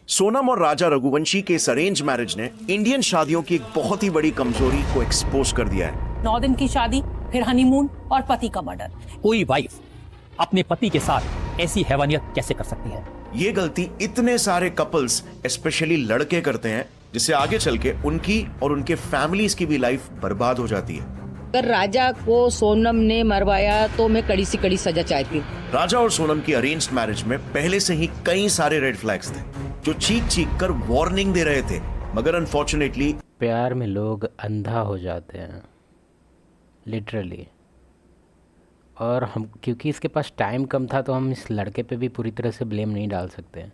सोनम और राजा रघुवंशी के इस अरेंज मैरिज ने इंडियन शादियों की एक बहुत ही बड़ी कमजोरी को एक्सपोज कर दिया है। 9 दिन की शादी, फिर हनीमून और पति का मर्डर। कोई वाइफ अपने पति के साथ ऐसी हैवानियत कैसे कर सकती है? ये गलती इतने सारे कपल्स स्पेशली लड़के करते हैं, जिससे आगे चल के उनकी और उनके फैमिलीज की भी लाइफ बर्बाद हो जाती है। अगर राजा को सोनम ने मरवाया तो मैं कड़ी से कड़ी सजा चाहती हूँ। राजा और सोनम की अरेंज्ड मैरिज में पहले से ही कई सारे रेड फ्लैग्स थे जो चीख चीख कर वार्निंग दे रहे थे, मगर अनफॉर्चुनेटली प्यार में लोग अंधा हो जाते हैं लिटरली। और हम क्योंकि इसके पास टाइम कम था तो हम इस लड़के पे भी पूरी तरह से ब्लेम नहीं डाल सकते हैं,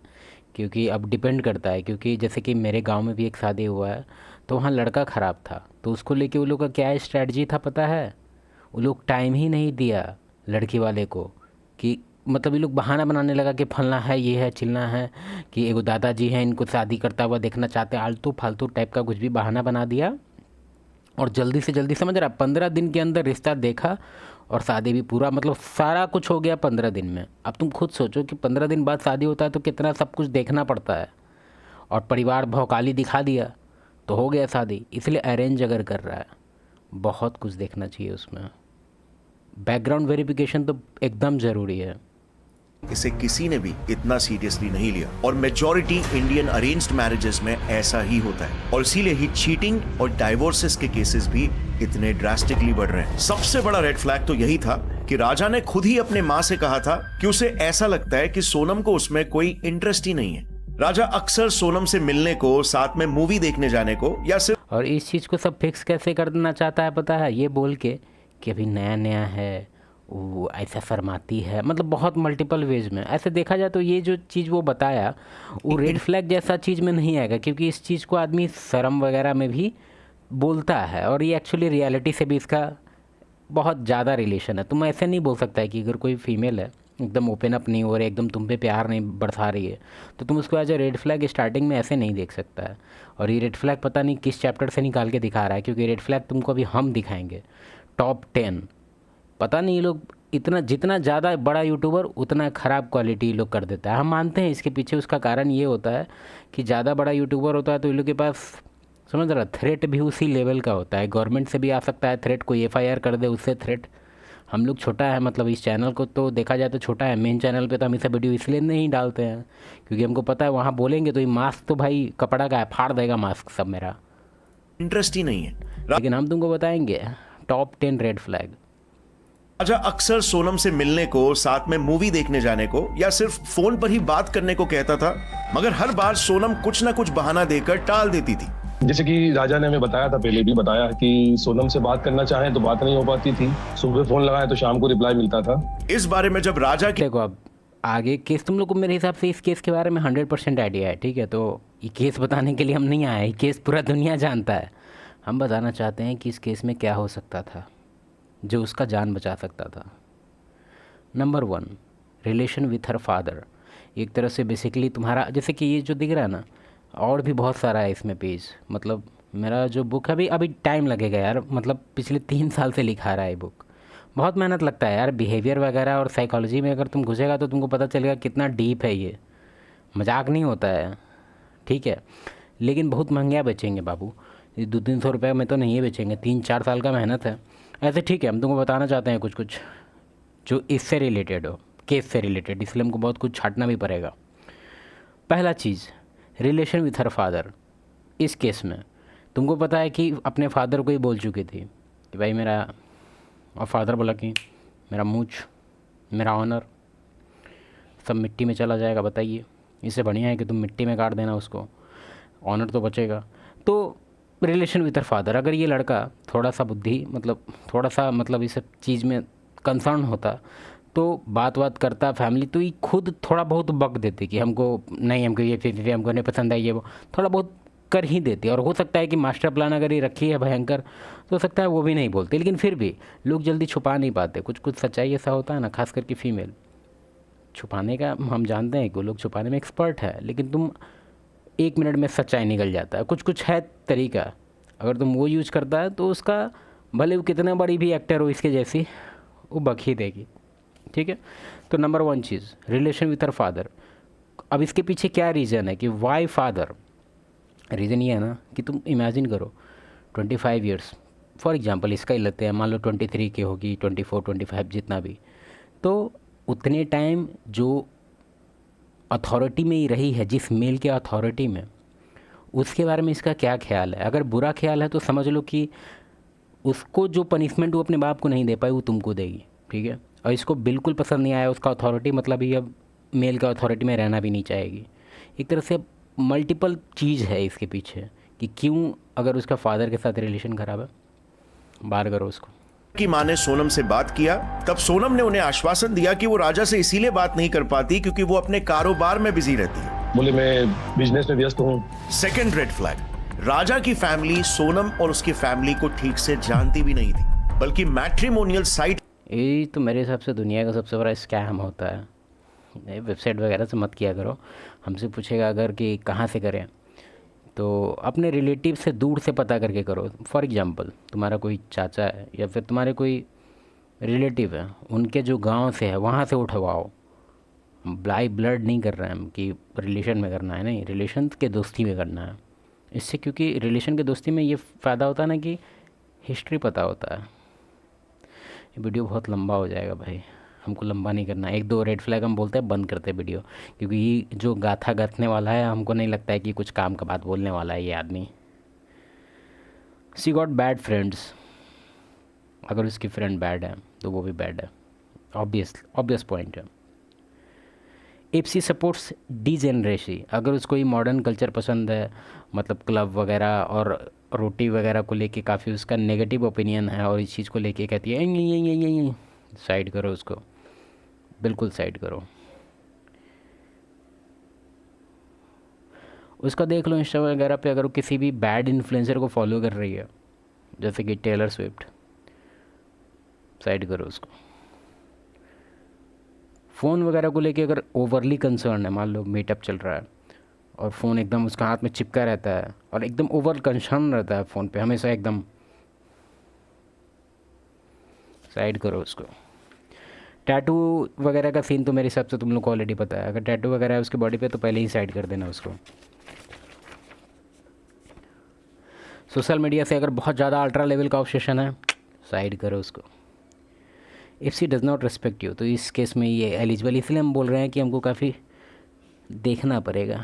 क्योंकि अब डिपेंड करता है। क्योंकि जैसे कि मेरे गांव में भी एक शादी हुआ है तो वहाँ लड़का ख़राब था, तो उसको लेके वो लोग का क्या स्ट्रेटजी था पता है? वो लोग टाइम ही नहीं दिया लड़की वाले को, कि मतलब ये लोग बहाना बनाने लगा कि फलना है, ये है, चिलना है, कि एगो दादाजी हैं इनको शादी करता हुआ देखना चाहते हैं, आलतू फालतू टाइप का कुछ भी बहाना बना दिया। और जल्दी से जल्दी, समझ रहा, 15 दिन के अंदर रिश्ता देखा और शादी भी पूरा, मतलब सारा कुछ हो गया 15 दिन में। अब तुम खुद सोचो कि 15 दिन बाद शादी होता है तो कितना सब कुछ देखना पड़ता है। और परिवार भौकाली दिखा दिया तो हो गया शादी। इसलिए अरेंज अगर कर रहा है बहुत कुछ देखना चाहिए उसमें। बैकग्राउंड वेरिफिकेशन तो एकदम ज़रूरी है। इसे किसी ने भी इतना सीरियसली नहीं लिया और मेजॉरिटी इंडियन अरेंज्ड मैरिजेस में ऐसा ही होता है, और इसीलिए ही चीटिंग और डाइवोर्सेस के केसेस भी इतने ड्रास्टिकली बढ़ रहे हैं। सबसे बड़ा रेड फ्लैग तो यही था कि राजा ने खुद ही अपने माँ से कहा था कि उसे ऐसा लगता है कि सोनम को उसमें कोई इंटरेस्ट ही नहीं है। राजा अक्सर सोनम से मिलने को, साथ में मूवी देखने जाने को, या सिर्फ, और इस चीज़ को सब फिक्स कैसे करना चाहता है पता है? ये बोल के कि अभी नया नया है, वो ऐसा फरमाती है, मतलब बहुत मल्टीपल वेज में। ऐसे देखा जाए तो ये जो चीज़ वो बताया वो रेड फ्लैग जैसा चीज़ में नहीं आएगा, क्योंकि इस चीज़ को आदमी शर्म वगैरह में भी बोलता है, और ये एक्चुअली रियलिटी से भी इसका बहुत ज़्यादा रिलेशन है। तुम ऐसे नहीं बोल सकता है कि अगर कोई फीमेल है एकदम ओपन अप नहीं हो रही, एकदम तुम पे प्यार नहीं बरसा रही है, तो तुम उसको as a red flag starting में ऐसे नहीं देख सकता है। और ये रेड फ्लैग पता नहीं किस चैप्टर से निकाल के दिखा रहा है, क्योंकि रेड फ्लैग तुमको अभी हम दिखाएंगे टॉप 10। पता नहीं ये लोग इतना, जितना ज़्यादा बड़ा यूट्यूबर उतना ख़राब क्वालिटी लोग कर देता है। हम मानते हैं इसके पीछे उसका कारण ये होता है कि ज़्यादा बड़ा यूट्यूबर होता है तो इन लोग के पास, समझ रहा, थ्रेट भी उसी लेवल का होता है। गवर्नमेंट से भी आ सकता है थ्रेट, कोई FIR कर दे उससे थ्रेट। हम लोग छोटा है, मतलब इस चैनल को तो देखा जाए तो छोटा है। मेन चैनल पे तो हम इसे वीडियो इसलिए नहीं डालते हैं क्योंकि हमको पता है वहाँ बोलेंगे तो ये मास्क तो भाई कपड़ा का है, फाड़ देगा मास्क सब मेरा, इंटरेस्ट ही नहीं है। लेकिन हम तुमको बताएंगे टॉप 10 रेड फ्लैग। राजा अक्सर सोनम से मिलने को, साथ में मूवी देखने जाने को, या सिर्फ फोन पर ही बात करने को कहता था, मगर हर बार सोनम कुछ ना कुछ बहाना देकर टाल देती थी। जैसे कि राजा ने हमें बताया था, पहले भी बताया कि सोनम से बात करना चाहें तो बात नहीं हो पाती थी, सुबह फोन लगाए तो शाम को रिप्लाई मिलता था। इस बारे में जब राजा की, देखो अब आगे केस, तुम लोग को मेरे हिसाब से इस केस के बारे में 100% आइडिया है, ठीक है? तो ये केस बताने के लिए हम नहीं आए, ये केस पूरा दुनिया जानता है। हम बताना चाहते हैं कि इस केस में क्या हो सकता था जो उसका जान बचा सकता था। Number 1, relation with her father. एक तरह से बेसिकली तुम्हारा, जैसे कि ये जो दिख रहा है ना, और भी बहुत सारा है इसमें पेज। मतलब मेरा जो बुक है अभी टाइम लगेगा यार, मतलब पिछले 3 साल से लिखा रहा है ये बुक, बहुत मेहनत लगता है यार। बिहेवियर वगैरह और साइकोलॉजी में अगर तुम घुसेगा तो तुमको पता चलेगा कितना डीप है ये, मजाक नहीं होता है, ठीक है? लेकिन बहुत महंगा बेचेंगे बाबू, ये 200-300 रुपये में तो नहीं बेचेंगे, 3-4 साल का मेहनत है ऐसे, ठीक है? हम तुमको बताना चाहते हैं कुछ कुछ जो इससे रिलेटेड हो, केस से रिलेटेड, इसलिए हमको बहुत कुछ छाटना भी पड़ेगा। पहला चीज़, रिलेशन विथ हर फादर। इस केस में तुमको पता है कि अपने फादर को ही बोल चुकी थी कि भाई मेरा, और फादर बोला कि मेरा मूछ, मेरा ऑनर सब मिट्टी में चला जाएगा। बताइए, इससे बढ़िया है कि तुम मिट्टी में काट देना उसको, ऑनर तो बचेगा। तो रिलेशन विथ हर फादर, अगर ये लड़का थोड़ा सा बुद्धि, मतलब थोड़ा सा, मतलब इस सब चीज़ में कंसर्न होता तो बात करता फैमिली, तो ये खुद थोड़ा बहुत बक देती कि हमको नहीं, हमको ये चीज़ हमको नहीं पसंद है, ये वो थोड़ा बहुत कर ही देती। और हो सकता है कि मास्टर प्लान अगर ये रखी है भयंकर तो हो सकता है वो भी नहीं बोलते, लेकिन फिर भी लोग जल्दी छुपा नहीं पाते। कुछ कुछ सच्चाई ऐसा होता है ना, खास करके फीमेल छुपाने का, हम जानते हैं कि वो लोग छुपाने में एक्सपर्ट है, लेकिन तुम 1 मिनट में सच्चाई निकल जाता है। कुछ कुछ है तरीका, अगर तुम वो यूज करता है तो उसका, भले वो कितना बड़ी भी एक्टर हो इसके जैसी, वो बक ही देगी, ठीक है? तो number 1 cheese, relation with her father. अब इसके पीछे क्या रीज़न है कि वाई फादर, रीज़न ये है ना कि तुम इमेजिन करो 25 ईयर्स फॉर एग्जांपल इसका ही लेते हैं, मान लो 23 की होगी, 24 25 जितना भी, तो उतने टाइम जो अथॉरिटी में ही रही है, जिस मेल के अथॉरिटी में, उसके बारे में इसका क्या ख्याल है। अगर बुरा ख्याल है तो समझ लो कि उसको जो पनिशमेंट वो अपने बाप को नहीं दे पाई वो तुमको देगी, ठीक है। और इसको बिल्कुल पसंद नहीं आया उसका अथॉरिटी, मतलब ये अब मेल का अथॉरिटी में रहना भी नहीं चाहेगी। एक तरह से मल्टीपल चीज़ है इसके पीछे कि क्यों, अगर उसका फादर के साथ रिलेशन खराब है, बाहर करो उसको। की मां ने सोनम से बात किया, तब सोनम ने उन्हें आश्वासन दिया कि वो राजा से इसीलिए बात नहीं कर पाती क्योंकि वो अपने कारोबार में बिजी रहती है। बोले मैं बिजनेस में व्यस्त हूँ। सेकंड रेड फ्लैग, राजा की फैमिली सोनम और उसकी फैमिली को ठीक से जानती भी नहीं थी, बल्कि मैट्रिमोनियल साइट, ये तो मेरे हिसाब से दुनिया का सबसे बड़ा स्कैम होता है। ये वेबसाइट वगैरह से मत किया करो। हमसे पूछेगा अगर कि कहाँ से करें, तो अपने रिलेटिव से दूर से पता करके करो। फॉर एग्जांपल तुम्हारा कोई चाचा है या फिर तुम्हारे कोई रिलेटिव है, उनके जो गांव से है वहाँ से उठवाओ। ब्लाई ब्लड नहीं कर रहे हैं हम कि रिलेशन में करना है, नहीं, रिलेशन के दोस्ती में करना है। इससे क्योंकि रिलेशन के दोस्ती में ये फ़ायदा होता है ना कि हिस्ट्री पता होता है। ये वीडियो बहुत लंबा हो जाएगा भाई, हमको लंबा नहीं करना। एक दो रेड फ्लैग हम बोलते हैं बंद करते हैं वीडियो, क्योंकि ये जो गाथा गाथने वाला है हमको नहीं लगता है कि कुछ काम का बात बोलने वाला है ये आदमी। शी गॉट बैड फ्रेंड्स, अगर उसकी फ्रेंड बैड है तो वो भी बैड है, ऑब्वियस पॉइंट है। एपसी सपोर्ट्स डीजेनरेसी, अगर उसको ये मॉडर्न कल्चर पसंद है, मतलब क्लब वगैरह और रोटी वगैरह को लेके काफ़ी उसका नेगेटिव ओपिनियन है और इस चीज़ को लेके कहती है ये साइड करो उसको, बिल्कुल साइड करो। उसका देख लो इंस्टा वगैरह पे, अगर वो किसी भी बैड इन्फ्लुएंसर को फॉलो कर रही है जैसे कि टेलर स्विफ्ट, साइड करो उसको। फ़ोन वगैरह को लेके अगर ओवरली कंसर्न है, मान लो मीटअप चल रहा है और फ़ोन एकदम उसका हाथ में चिपका रहता है और एकदम ओवर कंसर्न रहता है फ़ोन पे हमेशा, एकदम साइड करो उसको। टैटू वगैरह का सीन तो मेरे हिसाब से तुम लोग को ऑलरेडी पता है, अगर टैटू वगैरह है उसकी बॉडी पे तो पहले ही साइड कर देना उसको। सोशल मीडिया से अगर बहुत ज़्यादा अल्ट्रा लेवल का ऑब्सेशन है, साइड करो उसको। If she does not respect you, तो इस केस में ये एलिजिबल, इसलिए हम बोल रहे हैं कि हमको काफ़ी देखना पड़ेगा।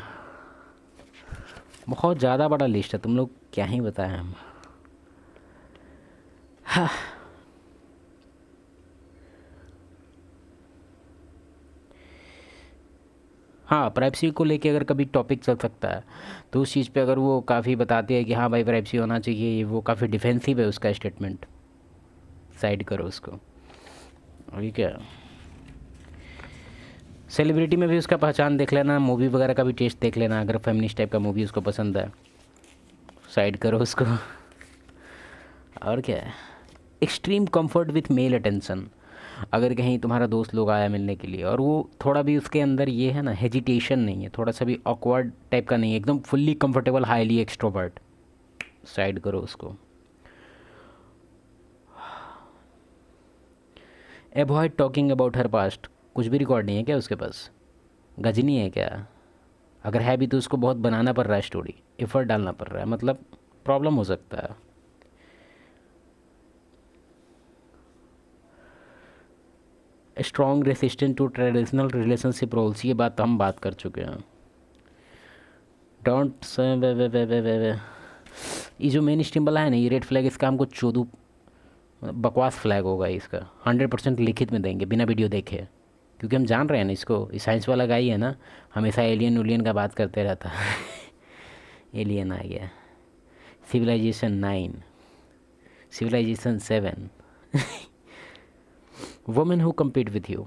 बहुत ज़्यादा बड़ा लिस्ट है, तुम लोग क्या ही बताएं हम। हाँ, प्राइवेसी को लेके अगर कभी टॉपिक चल सकता है तो उस चीज़ पे अगर वो काफ़ी बताती है कि हाँ भाई प्राइवेसी होना चाहिए, वो काफ़ी डिफेंसिव है उसका स्टेटमेंट, साइड करो उसको। ठीक है, सेलिब्रिटी में भी उसका पहचान देख लेना, मूवी वगैरह का भी टेस्ट देख लेना, अगर फेमिनिस्ट टाइप का मूवी उसको पसंद है, साइड करो उसको। और क्या है, extreme comfort with male attention, अगर कहीं तुम्हारा दोस्त लोग आया मिलने के लिए और वो थोड़ा भी उसके अंदर ये है ना हेजिटेशन नहीं है, थोड़ा सा भी ऑकवर्ड टाइप का नहीं है, एकदम fully comfortable, highly extrovert, side करो उसको। Avoid talking about her past, कुछ भी रिकॉर्ड नहीं है क्या उसके पास, गजनी है क्या? अगर है भी तो उसको बहुत बनाना पड़ रहा है स्टोरी, एफर्ट डालना पड़ रहा है, मतलब प्रॉब्लम हो सकता है। Strong resistant to traditional relationship roles, ये बात हम बात कर चुके हैं। डोंट वे ये जो मेन स्ट्रीम वाला है ना, ये रेड फ्लैग, इसका हमको 14 बकवास फ्लैग होगा इसका, 100% लिखित में देंगे बिना वीडियो देखे, क्योंकि हम जान रहे हैं ना इसको, साइंस वाला गाई है ना, हमेशा एलियन उलियन का बात करते रहता है। एलियन आ गया, civilization 9, civilization 7। Women who compete with you,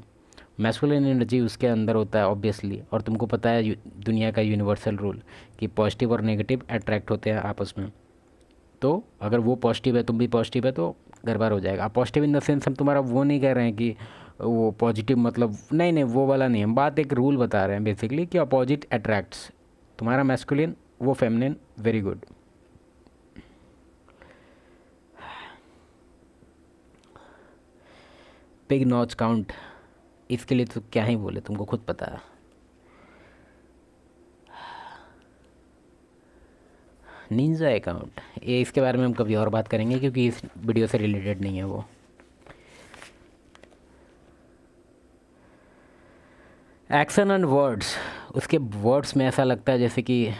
masculine energy उसके अंदर होता है ऑब्वियसली, और तुमको पता है दुनिया का यूनिवर्सल रूल कि पॉजिटिव और नेगेटिव अट्रैक्ट होते हैं आपस में। तो अगर वो पॉजिटिव है तुम भी पॉजिटिव है तो गड़बड़ हो जाएगा। पॉजिटिव इन द सेंस हम तुम्हारा वो नहीं कह रहे हैं कि वो पॉजिटिव मतलब नहीं वो वाला नहीं, हम बात एक रूल बता रहे हैं बेसिकली कि अपोजिट अट्रैक्ट्स, तुम्हारा मैस्कुलिन वो feminine, very good. Pig notch count, इसके लिए तो क्या ही बोले, तुमको खुद पता है। निंजा अकाउंट, ये इसके बारे में हम कभी और बात करेंगे क्योंकि इस वीडियो से रिलेटेड नहीं है वो। एक्शन एंड वर्ड्स, उसके वर्ड्स में ऐसा लगता है जैसे कि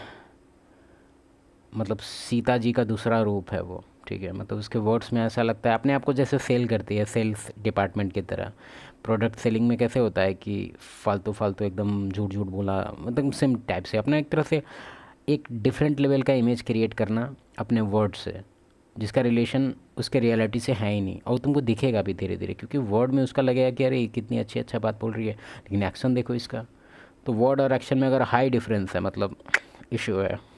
मतलब सीता जी का दूसरा रूप है वो, ठीक है। मतलब उसके वर्ड्स में ऐसा लगता है अपने आप को जैसे सेल करती है, सेल्स डिपार्टमेंट की तरह। प्रोडक्ट सेलिंग में कैसे होता है कि फालतू फालतू एकदम झूठ झूठ बोला, मतलब सेम टाइप से अपना एक तरह से एक डिफरेंट लेवल का इमेज क्रिएट करना अपने वर्ड से, जिसका रिलेशन उसके रियलिटी से है ही नहीं, और तुमको दिखेगा भी धीरे धीरे, क्योंकि वर्ड में उसका लगेगा कि अरे कितनी अच्छा बात बोल रही है, लेकिन एक्शन देखो इसका। तो वर्ड और एक्शन में अगर हाई डिफरेंस है मतलब इशू है।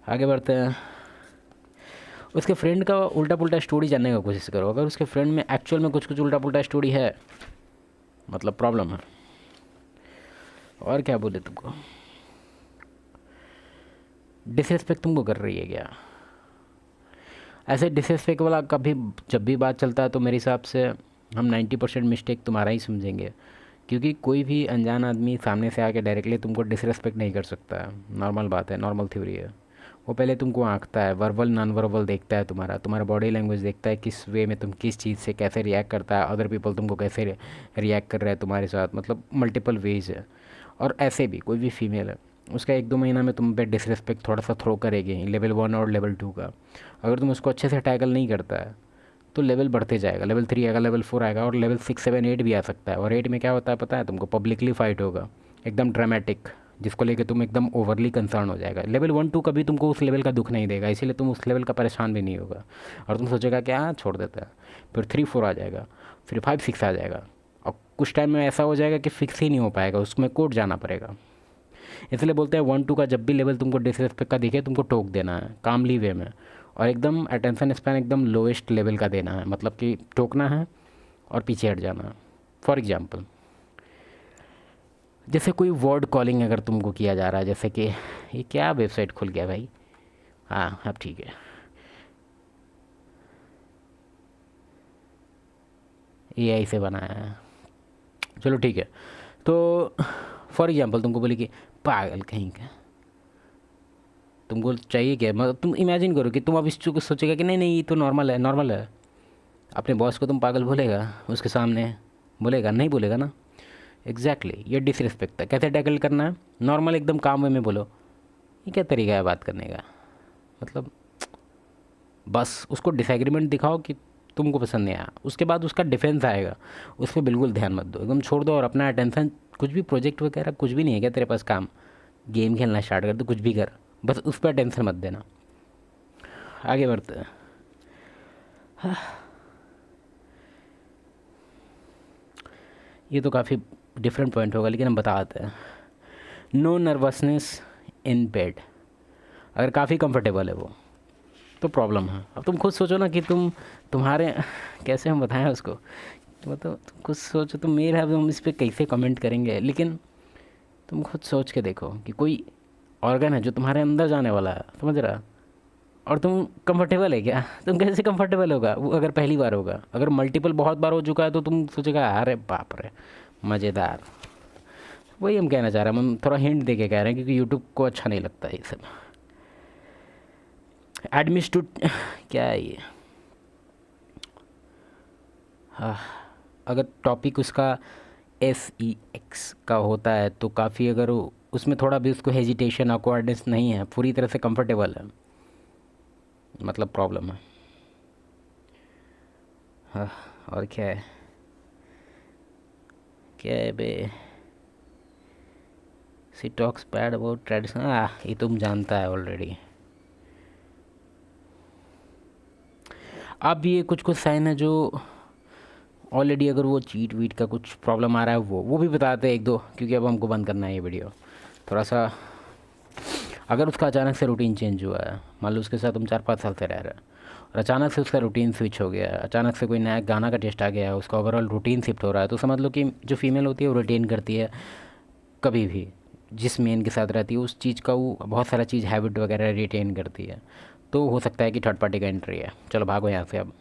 आगे बढ़ते हैं। उसके फ्रेंड का उल्टा पुल्टा स्टोरी जानने का कोशिश करो। अगर उसके फ्रेंड में एक्चुअल में कुछ उल्टा पुल्टा स्टोरी है मतलब प्रॉब्लम है। और क्या बोले तुमको, डिसरिस्पेक्ट तुमको कर रही है क्या? ऐसे डिसरिस्पेक्ट वाला कभी जब भी बात चलता है तो मेरे हिसाब से हम 90% मिस्टेक तुम्हारा ही समझेंगे, क्योंकि कोई भी अनजान आदमी सामने से आके डायरेक्टली तुमको डिसरिस्पेक्ट नहीं कर सकता है। नॉर्मल बात है, नॉर्मल थ्योरी है। वो पहले तुमको आंकता है, वर्बल नॉन वर्बल देखता है, तुम्हारा बॉडी लैंग्वेज देखता है, किस वे में तुम किस चीज़ से कैसे रिएक्ट करता है, अदर पीपल तुमको कैसे रिएक्ट कर रहे हैं तुम्हारे साथ, मतलब मल्टीपल वेज है। और ऐसे भी कोई भी फीमेल है, उसका 1-2 महीना में तुम पे डिसरिस्पेक्ट थोड़ा सा थ्रो करेगी लेवल 1 और लेवल 2 का। अगर तुम उसको अच्छे से टैकल नहीं करता है तो लेवल बढ़ते जाएगा, लेवल 3 आएगा, लेवल 4 आएगा, और लेवल 6, 7, 8 भी आ सकता है। और 8 में क्या होता है पता है तुमको? पब्लिकली फाइट होगा, एकदम ड्रामेटिक, जिसको लेके तुम एकदम ओवरली कंसर्न हो जाएगा। लेवल 1, 2 कभी तुमको उस लेवल का दुख नहीं देगा, इसीलिए तुम उस लेवल का परेशान भी नहीं होगा, और तुम सोचेगा कि हाँ छोड़ देता है। फिर 3, 4 आ जाएगा, फिर 5, 6 आ जाएगा, और कुछ टाइम में ऐसा हो जाएगा कि फिक्स ही नहीं हो पाएगा, उसमें कोर्ट जाना पड़ेगा। इसलिए बोलते हैं 1, 2 का जब भी लेवल तुमको डिसरिस्पेक्ट का दिखे तुमको टोक देना है कामली वे में, और एकदम अटेंशन स्पैन एकदम लोएस्ट लेवल का देना है, मतलब कि टोकना है और पीछे हट जाना है। फॉर एग्जांपल, जैसे कोई वर्ड कॉलिंग अगर तुमको किया जा रहा है, जैसे कि ये क्या वेबसाइट खुल गया भाई, हाँ अब ठीक है, AI से बनाया है, चलो ठीक है। तो फॉर एग्जांपल तुमको बोले कि पागल कहीं का, तुमको चाहिए क्या? मतलब तुम इमेजिन करो कि तुम अब इस चीज़ को सोचेगा कि नहीं नहीं ये तो नॉर्मल है, नॉर्मल है। अपने बॉस को तुम पागल बोलेगा उसके सामने? बोलेगा नहीं, बोलेगा ना। एग्जैक्टली ये डिसरिस्पेक्ट है। कैसे टैकल करना है? नॉर्मल एकदम काम वे में बोलो, ये क्या तरीका है बात करने का, मतलब बस उसको डिसएग्रीमेंट दिखाओ कि तुमको पसंद नहीं आया, उसके बाद उसका डिफेंस आएगा, उस पर बिल्कुल ध्यान मत दो, एकदम छोड़ दो, और अपना अटेंशन, कुछ भी प्रोजेक्ट वगैरह कुछ भी नहीं है क्या तेरे पास काम, गेम खेलना स्टार्ट कर दो, कुछ भी कर, बस उस पर टेंशन मत देना। आगे बढ़ते हैं। ये तो काफ़ी डिफरेंट पॉइंट होगा, लेकिन हम बताते हैं। नो नर्वसनेस इन बेड, अगर काफ़ी कंफर्टेबल है वो तो प्रॉब्लम है। अब तुम खुद सोचो ना कि तुम्हारे कैसे हम बताएं उसको, मतलब तुम खुद सोचो, तुम मेरे हम इस पर कैसे कमेंट करेंगे, लेकिन तुम खुद सोच के देखो कि कोई ऑर्गन है जो तुम्हारे अंदर जाने वाला है, समझ रहा, और तुम कंफर्टेबल है क्या? तुम कैसे कंफर्टेबल होगा वो अगर पहली बार होगा? अगर मल्टीपल बहुत बार हो चुका है तो तुम सोचेगा अरे बाप रे मज़ेदार। वही हम कहना चाह रहे हैं, हम थोड़ा हिंट दे के कह रहे हैं क्योंकि यूट्यूब को अच्छा नहीं लगता ये सब। एडमिस टू क्या है ये, हाँ, अगर टॉपिक उसका SEX का होता है तो काफ़ी, अगर उसमें थोड़ा भी उसको हेजिटेशन ऑकवर्डनेस नहीं है, पूरी तरह से कंफर्टेबल है, मतलब प्रॉब्लम है। हाँ, और क्या है बे, सी टॉक्स बैड अबाउट ट्रेडिशन, ये तुम जानता है ऑलरेडी। अब ये कुछ साइन है जो ऑलरेडी, अगर वो चीट वीट का कुछ प्रॉब्लम आ रहा है वो भी बताते हैं 1-2, क्योंकि अब हमको बंद करना है ये वीडियो थोड़ा सा। अगर उसका अचानक से रूटीन चेंज हुआ है, मान लो उसके साथ तुम 4-5 साल से रह रहे हो और अचानक से उसका रूटीन स्विच हो गया है, अचानक से कोई नया गाना का टेस्ट आ गया है, उसका ओवरऑल रूटीन शिफ्ट हो रहा है, तो समझ लो कि जो फीमेल होती है वो रिटेन करती है कभी भी जिस मेन के साथ रहती है उस चीज़ का, वो बहुत सारा चीज़ हैबिट वगैरह रिटेन करती है। तो हो सकता है कि थर्ड पार्टी का एंट्री है। चलो भागो यहाँ से अब।